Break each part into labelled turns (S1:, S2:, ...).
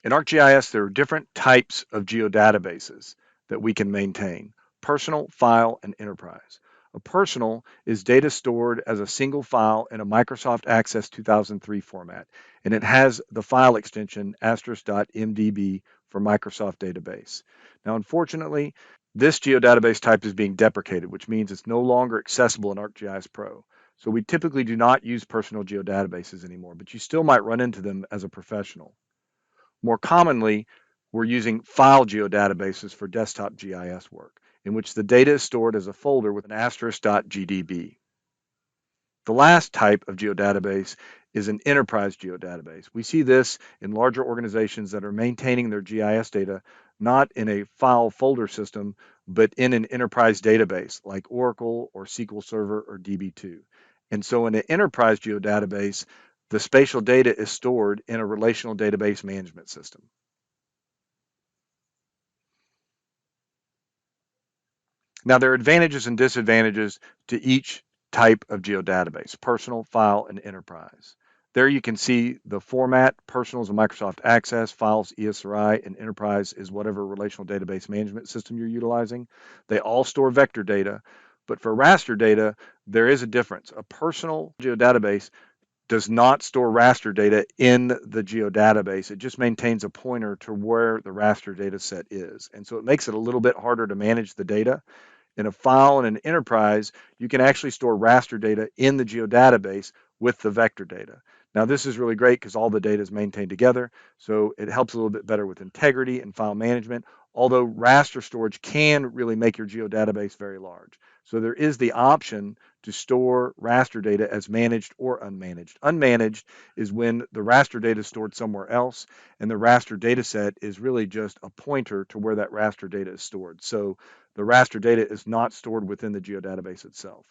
S1: In ArcGIS, there are different types of geodatabases that we can maintain: personal, file, and enterprise. A personal is data stored as a single file in a Microsoft Access 2003 format, and it has the file extension *.mdb for Microsoft Database. Now, unfortunately, this geodatabase type is being deprecated, which means it's no longer accessible in ArcGIS Pro. So we typically do not use personal geodatabases anymore, but you still might run into them as a professional. More commonly, we're using file geodatabases for desktop GIS work, in which the data is stored as a folder with an *.gdb. The last type of geodatabase is an enterprise geodatabase. We see this in larger organizations that are maintaining their GIS data not in a file folder system, but in an enterprise database like Oracle or SQL Server or DB2. And so in an enterprise geodatabase, the spatial data is stored in a relational database management system. Now, there are advantages and disadvantages to each type of geodatabase: personal, file, and enterprise. There you can see the format. Personal is a Microsoft Access, files ESRI, and enterprise is whatever relational database management system you're utilizing. They all store vector data, but for raster data, there is a difference. A personal geodatabase does not store raster data in the geodatabase. It just maintains a pointer to where the raster data set is. And so it makes it a little bit harder to manage the data. In a file in an enterprise, you can actually store raster data in the geodatabase with the vector data. Now, this is really great because all the data is maintained together, so it helps a little bit better with integrity and file management, although raster storage can really make your geodatabase very large. So there is the option to store raster data as managed or unmanaged. Unmanaged is when the raster data is stored somewhere else, and the raster data set is really just a pointer to where that raster data is stored. So the raster data is not stored within the geodatabase itself.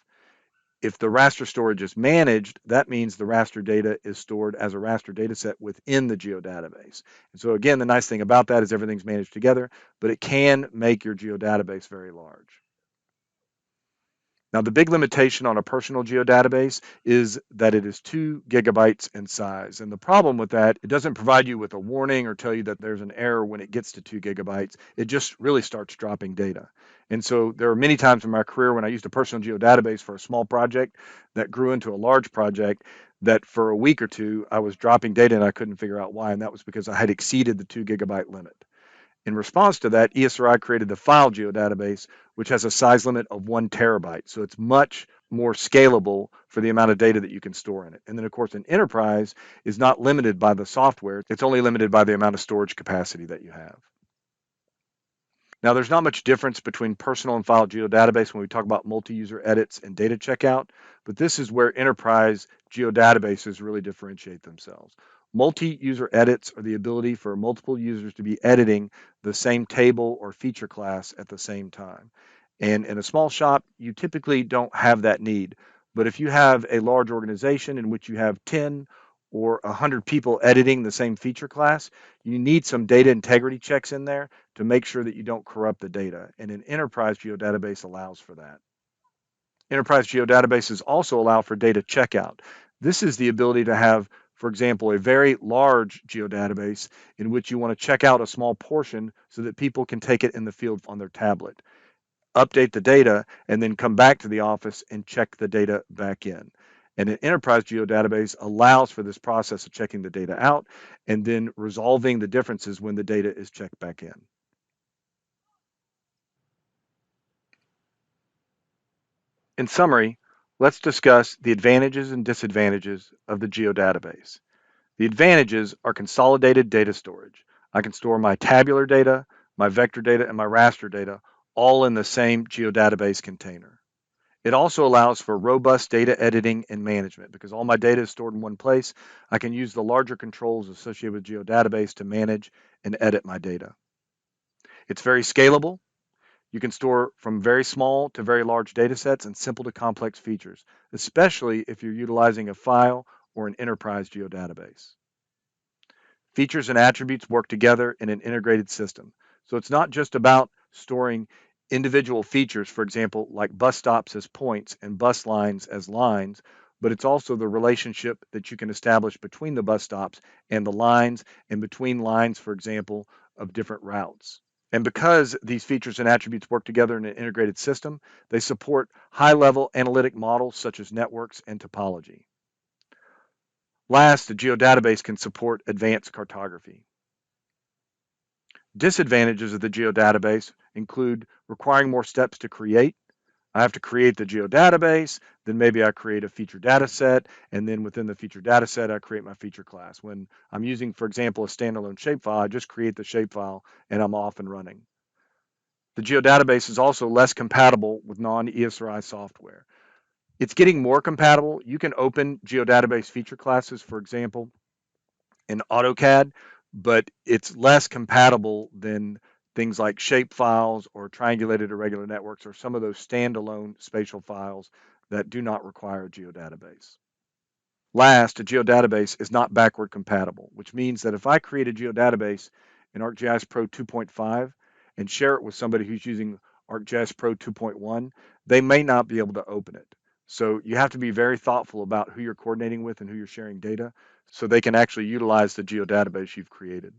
S1: If the raster storage is managed, that means the raster data is stored as a raster data set within the geodatabase. And so again, the nice thing about that is everything's managed together, but it can make your geodatabase very large. Now, the big limitation on a personal geodatabase is that it is 2 gigabytes in size. And the problem with that, it doesn't provide you with a warning or tell you that there's an error when it gets to 2 gigabytes. It just really starts dropping data. And so there are many times in my career when I used a personal geodatabase for a small project that grew into a large project that for a week or two, I was dropping data and I couldn't figure out why. And that was because I had exceeded the 2 gigabyte limit. In response to that, ESRI created the file geodatabase, which has a size limit of 1 terabyte. So it's much more scalable for the amount of data that you can store in it. And then, of course, an enterprise is not limited by the software. It's only limited by the amount of storage capacity that you have. Now, there's not much difference between personal and file geodatabase when we talk about multi-user edits and data checkout, but this is where enterprise geodatabases really differentiate themselves. Multi-user edits are the ability for multiple users to be editing the same table or feature class at the same time. And in a small shop, you typically don't have that need. But if you have a large organization in which you have 10 or 100 people editing the same feature class, you need some data integrity checks in there to make sure that you don't corrupt the data. And an enterprise geodatabase allows for that. Enterprise geodatabases also allow for data checkout. This is the ability to have, for example, a very large geodatabase in which you want to check out a small portion so that people can take it in the field on their tablet, update the data, and then come back to the office and check the data back in. And an enterprise geodatabase allows for this process of checking the data out and then resolving the differences when the data is checked back in. In summary, let's discuss the advantages and disadvantages of the geodatabase. The advantages are consolidated data storage. I can store my tabular data, my vector data, and my raster data all in the same geodatabase container. It also allows for robust data editing and management because all my data is stored in one place. I can use the larger controls associated with geodatabase to manage and edit my data. It's very scalable. You can store from very small to very large data sets and simple to complex features, especially if you're utilizing a file or an enterprise geodatabase. Features and attributes work together in an integrated system. So it's not just about storing individual features, for example, like bus stops as points and bus lines as lines, but it's also the relationship that you can establish between the bus stops and the lines and between lines, for example, of different routes. And because these features and attributes work together in an integrated system, they support high-level analytic models such as networks and topology. Last, the geodatabase can support advanced cartography. Disadvantages of the geodatabase include requiring more steps to create. I have to create the geodatabase, then maybe I create a feature data set, and then within the feature data set, I create my feature class. When I'm using, for example, a standalone shapefile, I just create the shapefile and I'm off and running. The geodatabase is also less compatible with non-ESRI software. It's getting more compatible. You can open geodatabase feature classes, for example, in AutoCAD, but it's less compatible than things like shape files or triangulated irregular networks or some of those standalone spatial files that do not require a geodatabase. Last, a geodatabase is not backward compatible, which means that if I create a geodatabase in ArcGIS Pro 2.5 and share it with somebody who's using ArcGIS Pro 2.1, they may not be able to open it. So you have to be very thoughtful about who you're coordinating with and who you're sharing data so they can actually utilize the geodatabase you've created.